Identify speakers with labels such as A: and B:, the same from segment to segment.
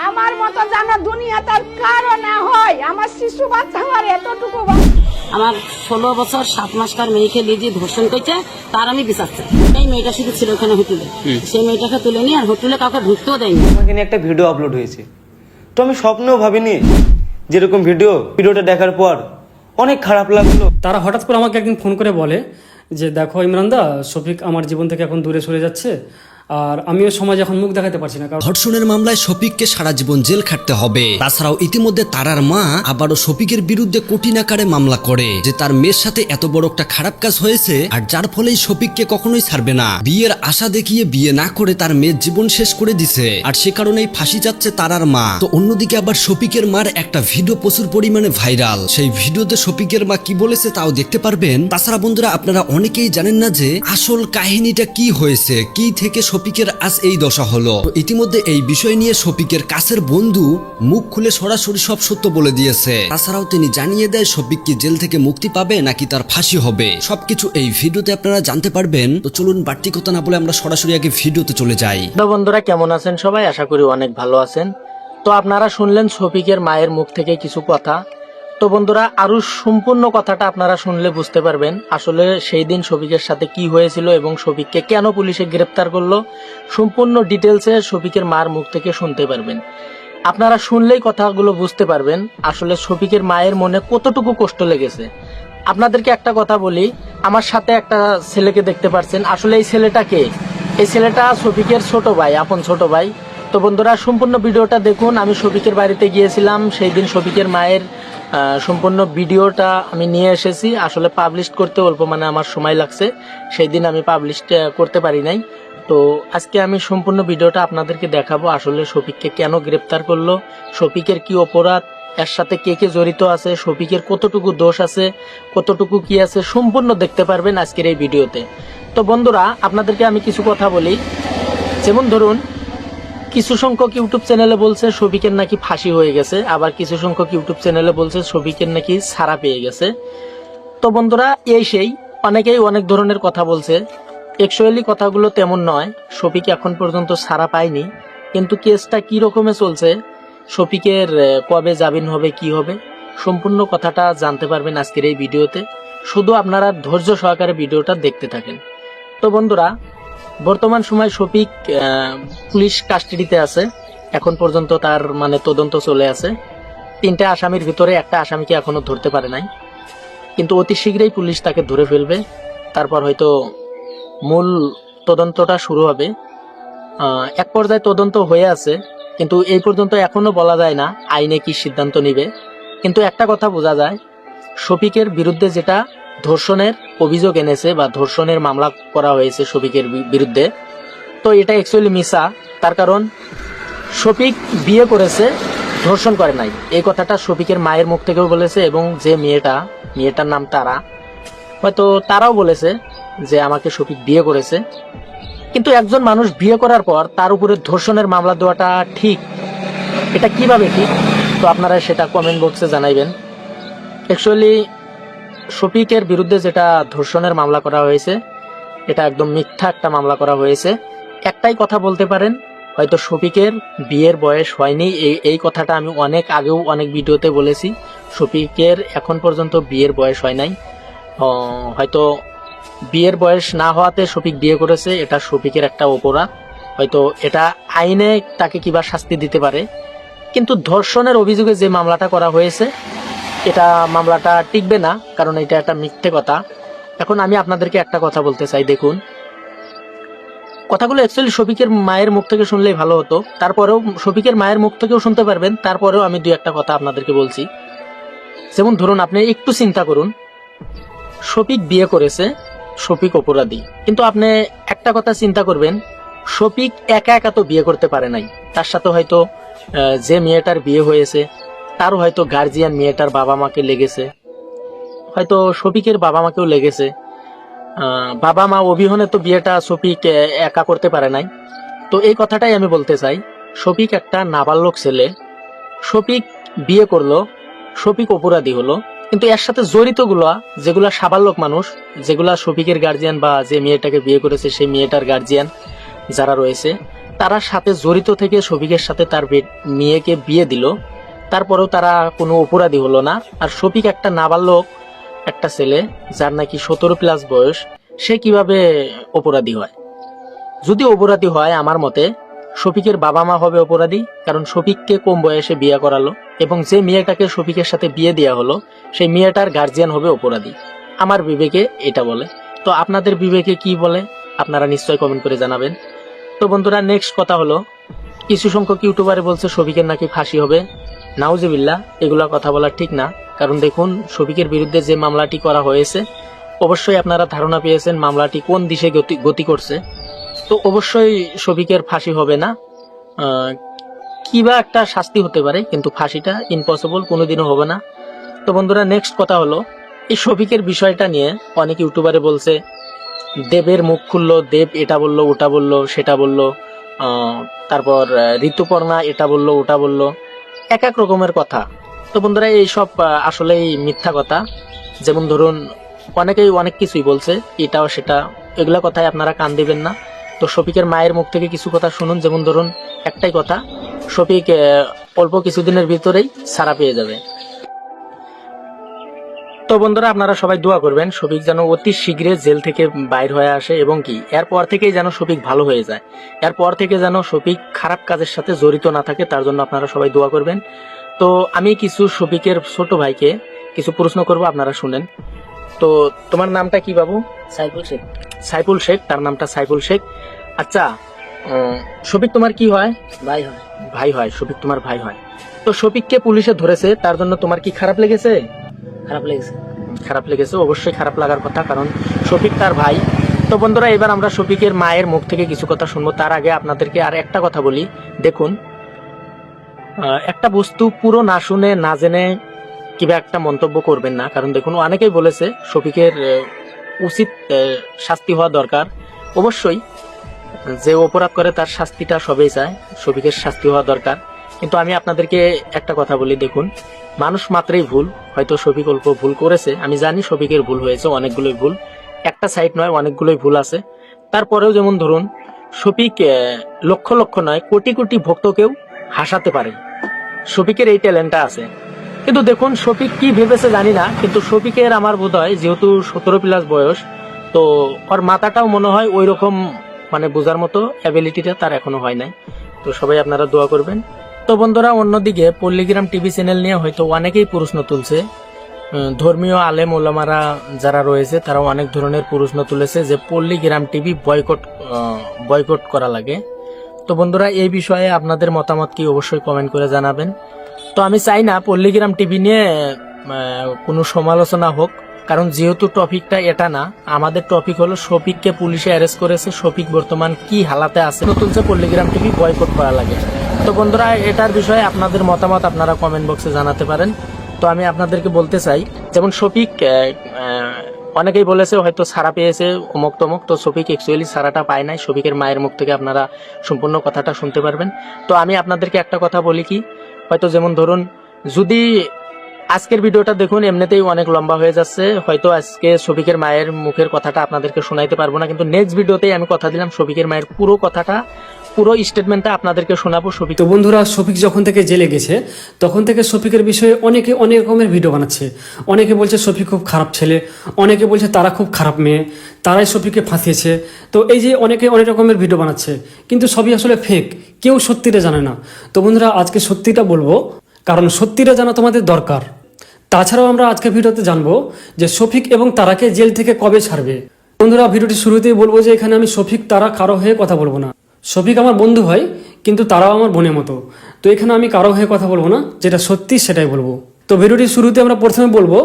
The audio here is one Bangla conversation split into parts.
A: আমার মতো জানা দুনিয়াতে আর কারো না হয়। আমার শিশু বাচ্চা আমার এতটুকু
B: আমার 16 বছর 7 মাসকার মেয়েকে নিজে ধর্ষণ করছে, তার আমি বিচার চাই। এই মেয়েটা শুধু ছিল ওখানে হোটেলে, সেই মেয়েটাকে তুলে নিয়ে আর হোটেলে কাউকে ঢুকতেও দেয়নি।
C: আমাকে নিয়ে একটা ভিডিও আপলোড হয়েছে, তো আমি স্বপ্নেও ভাবিনি যেরকম ভিডিওটা দেখার পর অনেক খারাপ লাগলো।
D: তারা হঠাৎ করে আমাকে একদিন ফোন করে বলে যে দেখো ইমরানদা, শফিক আমার জীবন থেকে এখন দূরে সরে যাচ্ছে, আর আমিও সমাজে এখন মুখ দেখাতে পারছি না। কারণ
E: ধর্ষণের মামলায় শফিককে সারা জীবন জেল খাটতে হবে। তাছাড়াও ইতিমধ্যে তারার মা আবারও শফিকের বিরুদ্ধে কঠিন আকারে মামলা করে যে তার মেয়ের সাথে এত বড় একটা খারাপ কাজ হয়েছে, আর যার ফলেই শফিককে কখনোই ছাড়বে না। বিয়ের আশা দেখিয়ে বিয়ে না করে তার মেয়ের জীবন শেষ করে দিছে, আর সে কারণেই ফাঁসি যাচ্ছে তারার মা। তো অন্যদিকে আবার শফিকের মার একটা ভিডিও প্রচুর পরিমাণে ভাইরাল। সেই ভিডিওতে শফিকের মা কি বলেছে তাও দেখতে পারবেন। তাছাড়া বন্ধুরা, আপনারা অনেকেই জানেন না যে আসল কাহিনীটা কি হয়েছে, কি থেকে শফিকের আজ এই দশা হলো। ইতিমধ্যে এই বিষয় নিয়ে শফিকের কাছের বন্ধু মুখ খুলে সরাসরি সব সত্য বলে দিয়েছে। তাছাড়াও তিনি জানিয়ে দেয় শফিক কি জেল থেকে মুক্তি পাবে নাকি তার ফাঁসি হবে। সবকিছু এই ভিডিওতে আপনারা জানতে পারবেন। তো চলুন বাড়তি কথা না বলে আমরা সরাসরি আগে ভিডিওতে চলে যাই।
F: তো বন্ধুরা, কেমন আছেন সবাই? আশা করি অনেক ভালো আছেন। তো আপনারা শুনলেন শফিকের মায়ের মুখ থেকে কিছু কথা। তো বন্ধুরা, আরো সম্পূর্ণ কথাটা আপনারা শুনলে বুঝতে পারবেন আসলে সেই দিন শফিকের সাথে কি হয়েছিল এবং শফিককে কেন পুলিশে গ্রেপ্তার করলো। সম্পূর্ণ ডিটেলসে শফিকের মার মুখ থেকে শুনতে পারবেন। আপনারা শুনলেই কথাগুলো বুঝতে পারবেন আসলে শফিকের মায়ের মনে কতটুকু কষ্ট লেগেছে। আপনাদেরকে একটা কথা বলি, আমার সাথে একটা ছেলেকে দেখতে পাচ্ছেন, আসলে এই ছেলেটা কে? এই ছেলেটা শফিকের ছোট ভাই, আপন ছোট ভাই। তো বন্ধুরা, সম্পূর্ণ ভিডিওটা দেখুন। আমি শফিকের বাড়িতে গিয়েছিলাম, সেই দিন শফিকের মায়ের সম্পূর্ণ ভিডিওটা আমি নিয়ে এসেছি। আসলে পাবলিশ করতে অল্প আমার সময় লাগছে, সেই দিন আমি পাবলিশ করতে পারি নাই। তো আজকে আমি সম্পূর্ণ ভিডিওটা আপনাদেরকে দেখাবো আসলে শফিককে কেন গ্রেপ্তার করলো, শফিকের কি অপরাধ, এর সাথে কে কে জড়িত আছে, শফিকের কতটুকু দোষ আছে, কতটুকু কি আছে, সম্পূর্ণ দেখতে পারবেন আজকের এই ভিডিওতে। তো বন্ধুরা, আপনাদেরকে আমি কিছু কথা বলি। যেমন ধরুন, কিছু সংখ্যক ইউটিউব চ্যানেলে বলছে শফিকের নাকি ফাঁসি হয়ে গেছে, আবার কিছু সংখ্যক ইউটিউব চ্যানেলে বলছে শফিকের নাকি ছাড়া পেয়ে গেছে। তো বন্ধুরা, এই সেই অনেকেই অনেক ধরনের কথা বলছে। অ্যাকচুয়ালি কথাগুলো তেমন নয়। শফিক এখন পর্যন্ত ছাড়া পায়নি, কিন্তু কেসটা কি রকমে চলছে, শফিকের কবে জামিন হবে, কি হবে, সম্পূর্ণ কথাটা জানতে পারবেন আজকের এই ভিডিওতে। শুধু আপনারা ধৈর্য সহকারে ভিডিওটা দেখতে থাকেন। তো বন্ধুরা, বর্তমান সময় শফিক পুলিশ কাস্টাডিতে আছে। এখন পর্যন্ত তার তদন্ত চলে আছে। 3টে আসামির ভিতরে একটা আসামিকে এখনো ধরতে পারে নাই, কিন্তু অতি শীঘ্রই পুলিশ তাকে ধরে ফেলবে। তারপর হয়তো মূল তদন্তটা শুরু হবে। এক পর্যায়ে তদন্ত হয়ে আছে, কিন্তু এই পর্যন্ত এখনো বলা যায় না আইনে কি সিদ্ধান্ত নিবে। কিন্তু একটা কথা বোঝা যায়, শফিকের বিরুদ্ধে যেটা ধর্ষণের অভিযোগ এনেছে বা ধর্ষণের মামলা করা হয়েছে শফিকের বিরুদ্ধে, তো এটা অ্যাকচুয়ালি মিছা। তার কারণ শফিক বিয়ে করেছে, ধর্ষণ করে নাই। এই কথাটা শফিকের মায়ের মুখ থেকেও বলেছে, এবং যে মেয়েটার নাম তারা, হয়তো তারাও বলেছে যে আমাকে শফিক বিয়ে করেছে। কিন্তু একজন মানুষ বিয়ে করার পর তার উপরে ধর্ষণের মামলা দেওয়াটা ঠিক, এটা কিভাবে ঠিক? তো আপনারা সেটা কমেন্ট বক্সে জানাইবেন। অ্যাকচুয়ালি শফিকের বিরুদ্ধে যেটা ধর্ষণের মামলা করা হয়েছে, এটা একদম মিথ্যা একটা মামলা করা হয়েছে। একটাই কথা বলতে পারেন, হয়তো শফিকের বিয়ের বয়স হয়নি। এই কথাটা আমি অনেক আগেও অনেক ভিডিওতে বলেছি। শফিকের এখন পর্যন্ত বিয়ের বয়স হয় নাই। হয়তো বিয়ের বয়স না হওয়াতে শফিক বিয়ে করেছে, এটা শফিকের একটা অপরাধ। হয়তো এটা আইনে তাকে কিবা শাস্তি দিতে পারে, কিন্তু ধর্ষণের অভিযোগে যে মামলাটা করা হয়েছে, এটা মামলাটা টিকবে না, কারণ এটা একটা মিথ্যে কথা। এখন আমি আপনাদেরকে একটা কথা বলতে চাই, দেখুন কথাগুলো অ্যাকচুয়ালি শফিকের মায়ের মুখ থেকে শুনলেই ভালো হতো। তারপরেও শফিকের মায়ের মুখ থেকেও শুনতে পারবেন, তারপরেও আমি 2-1টা কথা আপনাদেরকে বলছি। যেমন ধরুন, আপনি একটু চিন্তা করুন, শফিক বিয়ে করেছে, শফিক অপরাধী, কিন্তু আপনি একটা কথা চিন্তা করবেন, শফিক একা একা তো বিয়ে করতে পারে নাই। তার সাথে হয়তো যে মেয়েটার বিয়ে হয়েছে তারও হয়তো গার্জিয়ান, মেয়েটার বাবা মাকে লেগেছে, হয়তো শফিকের বাবা মাকেও লেগেছে। বাবা মা অবিহনে তো বিয়েটা শফিক একা করতে পারে নাই। তো এই কথাটাই আমি বলতে চাই, শফিক একটা নাবালক ছেলে, শফিক বিয়ে করলো, শফিক অপরাধী হলো, কিন্তু এর সাথে জড়িত যেগুলা সাবালক মানুষ, যেগুলা শফিকের গার্জিয়ান বা যে মেয়েটাকে বিয়ে করেছে সেই মেয়েটার গার্জিয়ান যারা রয়েছে, তারা সাথে জড়িত থেকে শফিকের সাথে তার মেয়েকে বিয়ে দিল, তারপরেও তারা কোনো অপরাধী হলো না। আর শফিক একটা নাবালক একটা ছেলে, যার নাকি 17+ বয়স, সে কিভাবে অপরাধী হয়? যদি অপরাধী হয় আমার মতে শফিকের বাবা মা হবে অপরাধী, কারণ শফিককে কম বয়সে বিয়ে করালো এবং যে মেয়েটাকে শফিকের সাথে বিয়ে দেওয়া হলো সেই মেয়েটার গার্জিয়ান হবে অপরাধী। আমার বিবেকে এটা বলে। তো আপনাদের বিবেকে কি বলে আপনারা নিশ্চয়ই কমেন্ট করে জানাবেন। তো বন্ধুরা, নেক্সট কথা হলো, কিছু সংখ্যক ইউটিউবারে বলছে শফিকের নাকি ফাঁসি হবে। নাউজুবিল্লাহ, এগুলা কথা বলা ঠিক না। কারণ দেখুন, শফিকের বিরুদ্ধে যে মামলাটি করা হয়েছে, অবশ্যই আপনারা ধারণা পেয়েছেন মামলাটি কোন দিশে গতি করছে। তো অবশ্যই শফিকের ফাঁসি হবে না, কিবা একটা শাস্তি হতে পারে, কিন্তু ফাঁসিটা ইম্পসিবল, কোনোদিনও হবে না। তো বন্ধুরা, নেক্সট কথা হলো, এই শফিকের বিষয়টা নিয়ে অনেক ইউটিউবারে বলছে দেবের মুখ খুললো, দেব এটা বললো, ওটা বললো, সেটা বললো, তারপর ঋতুপর্ণা এটা বললো, ওটা বললো, এক এক রকমের কথা। তো বন্ধুরা, এইসব আসলেই মিথ্যা কথা। যেমন ধরুন, অনেকেই অনেক কিছুই বলছে, এটাও সেটা, এগুলা কথায় আপনারা কান দিবেন না। তো শফিকের মায়ের মুখ থেকে কিছু কথা শুনুন। যেমন ধরুন, একটাই কথা, শফিক অল্প কিছুদিনের ভিতরেই ছাড়া পেয়ে যাবে। তো বন্ধুরা, আপনারা সবাই দোয়া করবেন শফিক যেন অতি শীঘ্রে জেল থেকে বাইর হয়ে আসে এবং কি এরপর থেকেই যেন শফিক ভালো হয়ে যায়, এরপর থেকে যেন শফিক খারাপ কাজের সাথে জড়িত না থাকে, তার জন্য আপনারা সবাই দোয়া করবেন। তো আমি কিছু শফিকের ছোট ভাইকে কিছু প্রশ্ন করব, আপনারা শুনেন। তো তোমার নামটা কি বাবু?
B: সাইফুল শেখ।
F: সাইফুল শেখ, তার নামটা সাইফুল শেখ। আচ্ছা, শফিক তোমার কি হয়?
B: ভাই হয়।
F: ভাই হয়, শফিক তোমার ভাই হয়। তো শফিককে পুলিশে ধরেছে, তার জন্য তোমার কি খারাপ লেগেছে?
B: খারাপ লেগেছে।
F: খারাপ লেগেছে, অবশ্যই খারাপ লাগার কথা, কারণ শফিক তার ভাই। তো বন্ধুরা, এবার আমরা শফিকের মায়ের মুখ থেকে কিছু কথা শুনবো। তার আগে আপনাদেরকে আর একটা কথা বলি, দেখুন, একটা বস্তু পুরো না শুনে না জেনে কিবা একটা মন্তব্য করবেন না। কারণ দেখুন, অনেকেই বলেছে শফিকের উচিত শাস্তি হওয়া দরকার। অবশ্যই যে অপরাধ করে তার শাস্তিটা সবাই চায়, শফিকের শাস্তি হওয়া দরকার। কিন্তু আমি আপনাদেরকে একটা কথা বলি, দেখুন, মানুষ মাত্রই ভুল। হয়তো শফিক অল্প ভুল করেছে, আমি জানি শফিকের ভুল হয়েছে, অনেকগুলোই ভুল, একটা সাইড নয়, অনেকগুলোই ভুল আছে। তারপরেও যেমন ধরুন, শফিক লক্ষ লক্ষ নয়, কোটি কোটি ভক্তকেও হাসাতে পারে, শফিকের এই ট্যালেন্টটা আছে। কিন্তু দেখুন, শফিক কি ভেবেছে জানি না, কিন্তু শফিকের আমার বোধ হয় যেহেতু 17+ বয়স, তো ওর মাথাটাও মনে হয় ওই রকম, মানে বোঝার মতো অ্যাবিলিটিটা তার এখনো হয় নাই। তো সবাই আপনারা দোয়া করবেন। তো বন্ধুরা, অন্যদিকে পল্লীগ্রাম টিভি চ্যানেল নিয়ে হয়তো অনেকেই প্রশ্ন তুলছে, ধর্মীয় আলেম ওলামারা যারা রয়েছে তারাও অনেক ধরনের প্রশ্ন তুলেছে যে পল্লীগ্রাম টিভি বয়কট করা লাগে। তো বন্ধুরা, এই বিষয়ে আপনাদের মতামত কি অবশ্যই কমেন্ট করে জানাবেন। তো আমি চাই না পল্লীগ্রাম টিভি নিয়ে কোনো সমালোচনা হোক, কারণ যেহেতু টপিকটা এটা না, আমাদের টপিক হলো শফিককে পুলিশে অ্যারেস্ট করেছে, শফিক বর্তমান কি হালাতে আছে, তুলছে পল্লীগ্রাম টিভি বয়কট করা লাগে। তো বন্ধুরা, এটার বিষয়ে আপনাদের মতামত আপনারা কমেন্ট বক্সে জানাতে পারেন। তো আমি আপনাদেরকে বলতে চাই, যেমন শফিক অনেকেই বলেছে হয়তো ছাড়া পেয়েছে অমুক তমুক, তো শফিক অ্যাকচুয়ালি ছাড়াটা পায় নাই। শফিকের মায়ের মুখ থেকে আপনারা সম্পূর্ণ কথাটা শুনতে পারবেন। তো আমি আপনাদেরকে একটা কথা বলি কি, হয়তো যেমন ধরুন, যদি আজকের ভিডিওটা দেখুন এমনিতেই অনেক লম্বা হয়ে যাচ্ছে, হয়তো আজকে শফিকের মায়ের মুখের কথাটা আপনাদেরকে শোনাইতে পারবো না, কিন্তু নেক্সট ভিডিওতেই আমি কথা দিলাম শফিকের মায়ের পুরো কথাটা, পুরো স্টেটমেন্টটা আপনাদেরকে শোনাবো। শফিক,
D: তো বন্ধুরা, শফিক যখন থেকে জেলে গেছে তখন থেকে শফিকের বিষয়ে অনেকে অনেক রকমের ভিডিও বানাচ্ছে। অনেকে বলছে শফিক খুব খারাপ ছেলে, অনেকে বলছে তারা খুব খারাপ মেয়ে, তারাই শফিককে ফাঁসিয়েছে। তো এই যে অনেকে অনেক রকমের ভিডিও বানাচ্ছে, কিন্তু সবই আসলে ফেক, কেউ সত্যিটা জানে না। তো বন্ধুরা, আজকে সত্যিটা বলবো, কারণ সত্যিটা জানা তোমাদের দরকার। তাছাড়াও আমরা আজকে ভিডিওতে জানবো যে শফিক এবং তারাকে জেল থেকে কবে ছাড়বে। বন্ধুরা, ভিডিওটি শুরুতেই বলবো যে এখানে আমি শফিক তারা কারো হয়ে কথা বলবো না। শফিক আমার বন্ধু হয়, কিন্তু তারাও আমার বোনের মতো। তো এখানে আমি কারো হয়ে কথা বলবো না, যেটা সত্যি সেটাই বলবো। তো ভিডিওটির শুরুতে আমরা প্রথমে বলবো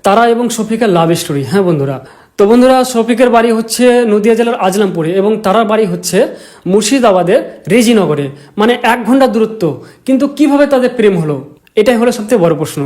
D: তারা এবং শফিকের লাভ স্টোরি। হ্যাঁ বন্ধুরা, তো বন্ধুরা, শফিকের বাড়ি হচ্ছে নদিয়া জেলার আজলামপুরে এবং তারার বাড়ি হচ্ছে মুর্শিদাবাদের রেজিনগরে, মানে 1 ঘন্টা দূরত্ব। কিন্তু কিভাবে তাদের প্রেম হলো, এটাই হলো সবচেয়ে বড় প্রশ্ন।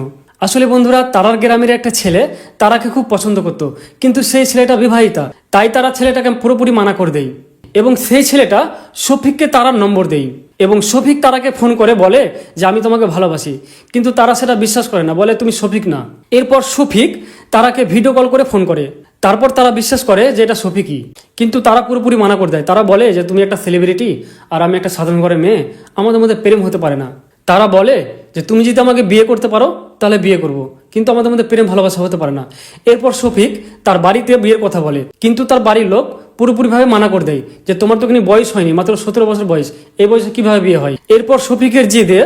D: আসলে বন্ধুরা, তারার গ্রামের একটা ছেলে তারাকে খুব পছন্দ করত, কিন্তু সেই ছেলেটা বিবাহিতা, তাই তারা ছেলেটাকে পুরোপুরি মানা করে দেয় এবং সেই ছেলেটা শফিককে তারার নম্বর দেয় এবং শফিক তারাকে ফোন করে বলে যে আমি তোমাকে ভালোবাসি, কিন্তু তারা সেটা বিশ্বাস করে না, বলে তুমি শফিক না। এরপর শফিক তারাকে ভিডিও কল করে ফোন করে, তারপর তারা বিশ্বাস করে যে এটা শফিকই, কিন্তু তারা পুরোপুরি মানা করে দেয়। তারা বলে যে তুমি একটা সেলিব্রিটি আর আমি একটা সাধারণ ঘরের মেয়ে, আমাদের মধ্যে প্রেম হতে পারে না। তারা বলে যে তুমি যদি আমাকে বিয়ে করতে পারো তাহলে বিয়ে করব, কিন্তু আমাদের মধ্যে প্রেম ভালোবাসা হতে পারে না। এরপর শফিক তার বাড়িতে বিয়ের কথা বলে, কিন্তু তার বাড়ির লোক পুরোপুরিভাবে মানা করে দেয় যে তোমার তো কোনো বয়স হয়নি, মাত্র 17 বছর বয়স, এই বয়সে কিভাবে বিয়ে হয়। এরপর শফিকের জেদে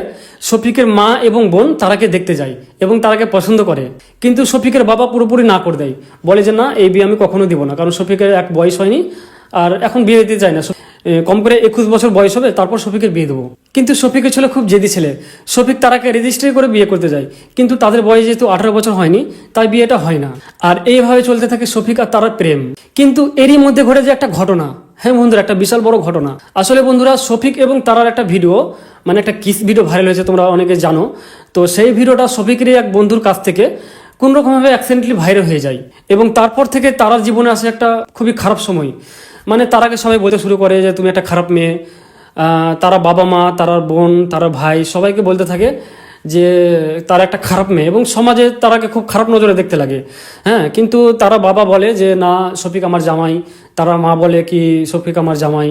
D: শফিকের মা এবং বোন তারাকে দেখতে যায় এবং তারাকে পছন্দ করে, কিন্তু শফিকের বাবা পুরোপুরি না করে দেয়, বলে যে না, এই বিয়ে আমি কখনো দিব না, কারণ শফিকের এক বয়স হয়নি আর এখন বিয়ে দিতে চায় না। কম করে 21 বছর বয়স হবে তারপর শফিকের বিয়ে দেবো। কিন্তু শফিকের ছিল খুব জেদি ছেলে, শফিক তারাকে রেজিস্ট্রি করে বিয়ে করতে যায়, কিন্তু তাদের বয়স যেহেতু 18 বছর হয়নি তাই বিয়েটা হয় না। আর এইভাবে চলতে থাকে শফিক আর তারার প্রেম। কিন্তু এরই মধ্যে ঘটে যে একটা ঘটনা, হ্যাঁ বন্ধুরা, একটা বিশাল বড় ঘটনা। আসলে বন্ধুরা, শফিক এবং তারার একটা ভিডিও, মানে একটা কিস ভিডিও ভাইরাল হয়েছে, তোমরা অনেকে জানো। তো সেই ভিডিওটা শফিকেরই এক বন্ধুর কাছ থেকে কোন রকমভাবে অ্যাক্সিডেন্টলি ভাইরাল হয়ে যায়, এবং তারপর থেকে তারার জীবনে আসে একটা খুবই খারাপ সময়। মানে তারাকে সবাই বলতে শুরু করে যে তুমি একটা খারাপ মেয়ে। তারা বাবা মা, তারার বোন, তারার ভাই সবাইকে বলতে থাকে যে তারা একটা খারাপ মেয়ে, এবং সমাজে তারাকে খুব খারাপ নজরে দেখতে লাগে। হ্যাঁ, কিন্তু তারা বাবা বলে যে না, শফিক আমার জামাই, তারা মা বলে কি শফিক আমার জামাই।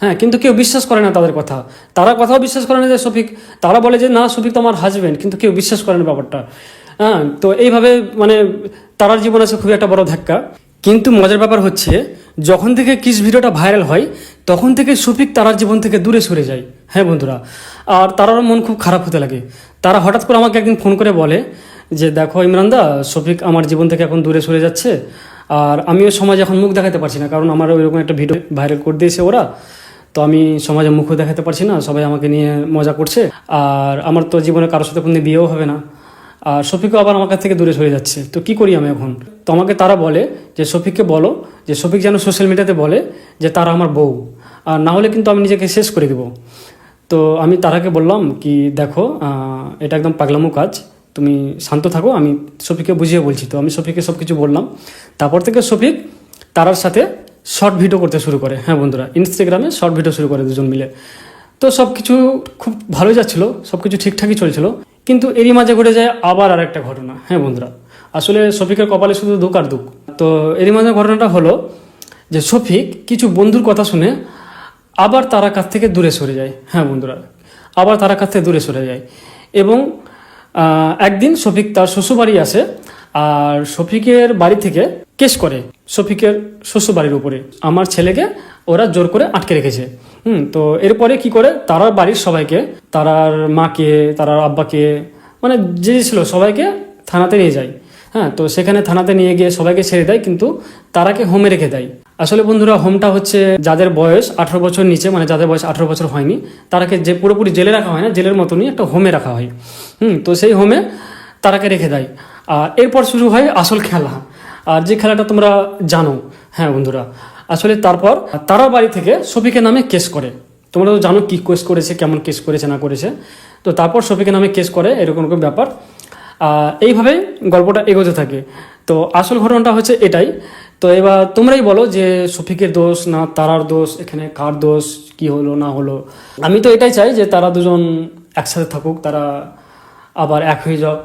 D: হ্যাঁ, কিন্তু কেউ বিশ্বাস করে না তাদের কথা, তারা কথাও বিশ্বাস করে না যে শফিক, তারা বলে যে না, শফিক তো আমার হাজবেন্ড, কিন্তু কেউ বিশ্বাস করে না ব্যাপারটা। হ্যাঁ, তো এইভাবে মানে তারার জীবনে আছে খুবই একটা বড় ধাক্কা। কিন্তু মজার ব্যাপার হচ্ছে, যখন থেকে কিস ভিডিওটা ভাইরাল হয় তখন থেকে শফিক তারার জীবন থেকে দূরে সরে যায়। হ্যাঁ বন্ধুরা, আর তারারও মন খুব খারাপ হতে লাগে। তারা হঠাৎ করে আমাকে একদিন ফোন করে বলে যে দেখো ইমরানদা, শফিক আমার জীবন থেকে এখন দূরে সরে যাচ্ছে, আর আমিও সমাজে এখন মুখ দেখাতে পারছি না, কারণ আমার ওইরকম একটা ভিডিও ভাইরাল করে দিয়েছে ওরা। তো আমি সমাজে মুখও দেখাতে পারছি না, সবাই আমাকে নিয়ে মজা করছে, আর আমার তো জীবনে কারোর সাথে কোনো বিয়েও হবে না, আর শফিকও আবার আমার কাছ থেকে দূরে সরে যাচ্ছে। তো কি করি আমি এখন? তো আমাকে তারা বলে যে শফিককে বলো যে শফিক যেন সোশ্যাল মিডিয়াতে বলে যে তারা আমার বউ, আর না হলে কিন্তু আমি নিজেকে শেষ করে দেবো। তো আমি তারাকে বললাম কি দেখো, এটা একদম পাগলামো কাজ, তুমি শান্ত থাকো, আমি শফিককে বুঝিয়ে বলছি। তো আমি শফিককে সব কিছু বললাম। তারপর থেকে শফিক তারার সাথে শর্ট ভিডিও করতে শুরু করে। হ্যাঁ বন্ধুরা, ইনস্টাগ্রামে শর্ট ভিডিও শুরু করে দুজন মিলে। তো সব কিছু খুব ভালোই যাচ্ছিলো, সব কিছু ঠিকঠাকই চলছিল, কিন্তু এরই মাঝে ঘটে যায় আবার আরেকটা ঘটনা। হ্যাঁ বন্ধুরা, আসলে শফিকের কপালে শুধু দুঃখ আর দুঃখ। তো এরই মাঝে ঘটনাটা হলো যে শফিক কিছু বন্ধুর কথা শুনে আবার তারা কাছ থেকে দূরে সরে যায়। হ্যাঁ বন্ধুরা, আবার তারা কাছ থেকে দূরে সরে যায়, এবং একদিন শফিক তার শ্বশুরবাড়ি আসে, আর শফিকের বাড়ি থেকে কেস করে শফিকের শ্বশুরবাড়ির উপরে। আমার ছেলেকে ওরা জোর করে আটকে রেখেছে। তো এরপরে কি করে, তারার বাড়ির সবাইকে, তারার মাকে, তারার আব্বাকে, মানে যে ছিল সবাইকে থানাতে নিয়ে যায়। হ্যাঁ, তো সেখানে থানাতে নিয়ে গিয়ে সবাইকে ছেড়ে দেয়, কিন্তু তারাকে হোমে রেখে দেয়। আসলে বন্ধুরা, হোমটা হচ্ছে যাদের বয়স 18 বছর নিচে, মানে যাদের বয়স 18 বছর হয়নি, তারাকে যে পুরোপুরি জেলে রাখা হয় না, জেলের মতনই একটা হোমে রাখা হয়। তো সেই হোমে তারাকে রেখে দেয়। আর এরপর শুরু হয় আসল খেলা, আর যে খেলাটা তোমরা জানো। হ্যাঁ বন্ধুরা, আসলে তারপর তারার বাড়ি থেকে শফিকের নামে কেস করে। তোমরা তো জানো কি কেস করেছে, কেমন কেস করেছে না করেছে। তো তারপর শফিকের নামে কেস করে, এরকম এরকম ব্যাপার। এইভাবে গল্পটা এগোতে থাকে। তো আসল ঘটনাটা হচ্ছে এটাই। তো এবার তোমরাই বলো যে শফিকের দোষ না তারার দোষ, এখানে কার দোষ, কি হলো না হলো। আমি তো এটাই চাই যে তারা দুজন একসাথে থাকুক, তারা আবার এক হয়ে যাক,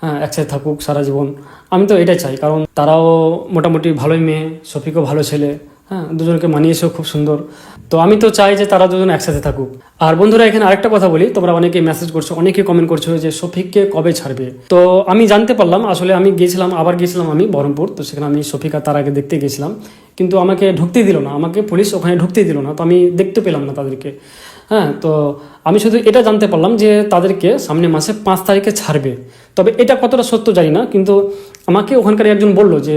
D: হ্যাঁ, একসাথে থাকুক সারা জীবন। আমি তো এটাই চাই, কারণ তারাও মোটামুটি ভালোই মেয়ে, শফিকও ভালো ছেলে। হ্যাঁ, দুজনকে মানিয়েছেও খুব সুন্দর। তো আমি তো চাই যে তারা দুজন একসাথে থাকুক। আর বন্ধুরা, এখানে আরেকটা কথা বলি, তোমরা অনেকে মেসেজ করছো, অনেকে কমেন্ট করছো যে শফিককে কবে ছাড়বে। তো আমি জানতে পারলাম, আসলে আমি আবার গিয়েছিলাম আমি বহরমপুর। তো সেখানে আমি শফিক আর তারাকে দেখতে গেছিলাম, কিন্তু আমাকে ঢুকতেই দিল না, আমাকে পুলিশ ওখানে ঢুকতেই দিল না। তো আমি দেখতে পেলাম না তাদেরকে। হ্যাঁ, তো আমি শুধু এটা জানতে পারলাম যে তাদেরকে সামনে মাসে 5 তারিখে ছাড়বে। তবে এটা কতটা সত্য জানি না, কিন্তু আমাকে ওখানকার একজন বললো যে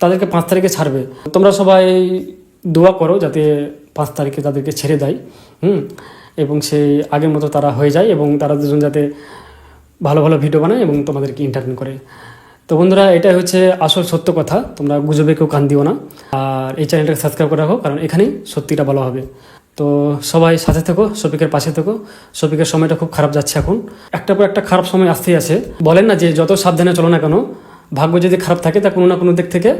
D: তাদেরকে 5 তারিখে ছাড়বে। তোমরা সবাই দোয়া করো যাতে 5 তারিখে তাদেরকে ছেড়ে দেয়, এবং সেই আগের মতো তারা হয়ে যায়, এবং তারা দুজন যাতে ভালো ভালো ভিডিও বানায় এবং তোমাদেরকে ইন্টারভিউ করে। তো বন্ধুরা, এটাই হচ্ছে আসল সত্য কথা, তোমরা গুজবে কেউ কান দিও না। আর এই চ্যানেলটাকে সাবস্ক্রাইব করে রাখো, কারণ এখানেই সত্যিটা বলা হবে। তো সবাই সাথে থেকো, শফিকের পাশে থেকো। শফিকের সময়টা খুব খারাপ যাচ্ছে এখন, একটা পর একটা খারাপ সময় আসতেই আছে। বলেন না যে যত সাবধানে চলো না কেন, ভাগ্য যদি খারাপ থাকে তা কোনো না কোনো দিক থেকে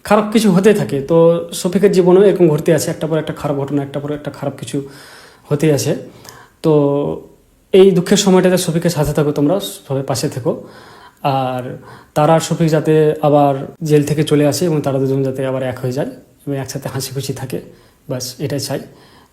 D: খারাপ কিছু হতেই থাকে। তো শফিকের জীবনেও এরকম ঘটতে আছে, একটা পর একটা খারাপ ঘটনা, একটা পর একটা খারাপ কিছু হতেই আছে। তো এই দুঃখের সময়টাতে শফিকের সাথে থাকো, তোমরা সবাই পাশে থেকো। আর তারা আর শফিক যাতে আবার জেল থেকে চলে আসে এবং তারা দুজন যাতে আবার এক হয়ে যায় এবং একসাথে হাসি খুশি থাকে, বাস এটাই চাই।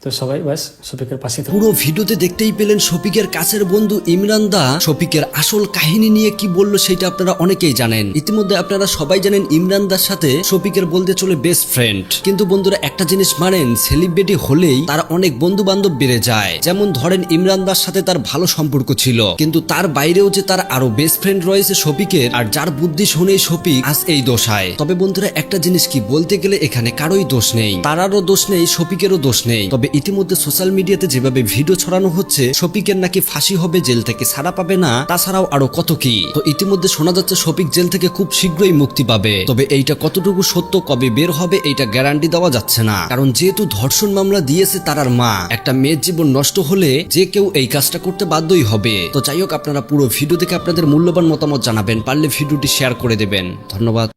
D: তো সবাই বাস শফিকের পাশে থাকুন।
E: পুরো ভিডিওতে দেখতেই পেলেন শফিকের কাছের বন্ধু ইমরান দা শফিকের আসল কাহিনী নিয়ে কি বলল সেটা আপনারা অনেকেই জানেন। ইতিমধ্যে আপনারা সবাই জানেন ইমরান দার সাথে শফিকের বলতে চলে বেস্ট ফ্রেন্ড। কিন্তু বন্ধুরা একটা জিনিস মানেন, সেলিব্রিটি হলেই তার অনেক বন্ধু বান্ধব বেড়ে যায়। যেমন ধরেন ইমরান দার সাথে তার ভালো সম্পর্ক ছিল, কিন্তু তার বাইরেও যে তার আরো বেস্ট ফ্রেন্ড রয়েছে শফিকের, আর যার বুদ্ধি শুনেই শফিক আজ এই দশায়। তবে বন্ধুরা একটা জিনিস কি বলতে গেলে এখানে কারোই দোষ নেই, তারারও দোষ নেই, শফিকেরও দোষ নেই। তবে ইতিমধ্যে সোশ্যাল মিডিয়াতে যেভাবে ভিডিও ছড়ানো হচ্ছে শফিকের নাকি ফাঁসি হবে, জেল থেকে ছাড়া পাবে না, তাছাড়াও আরো কত কি। তো ইতিমধ্যে শোনা যাচ্ছে শফিক জেল থেকে খুব শীঘ্রই মুক্তি পাবে। তবে এইটা কতটুকু সত্য, কবে বের হবে এইটা গ্যারান্টি দেওয়া যাচ্ছে না, কারণ যেহেতু ধর্ষণ মামলা দিয়েছে তার মা, একটা মেয়ের জীবন নষ্ট হলে যে কেউ এই কাজটা করতে বাধ্যই হবে। তো যাই হোক, আপনারা পুরো ভিডিও দেখে আপনাদের মূল্যবান মতামত জানাবেন, পারলে ভিডিওটি শেয়ার করে দেবেন। ধন্যবাদ।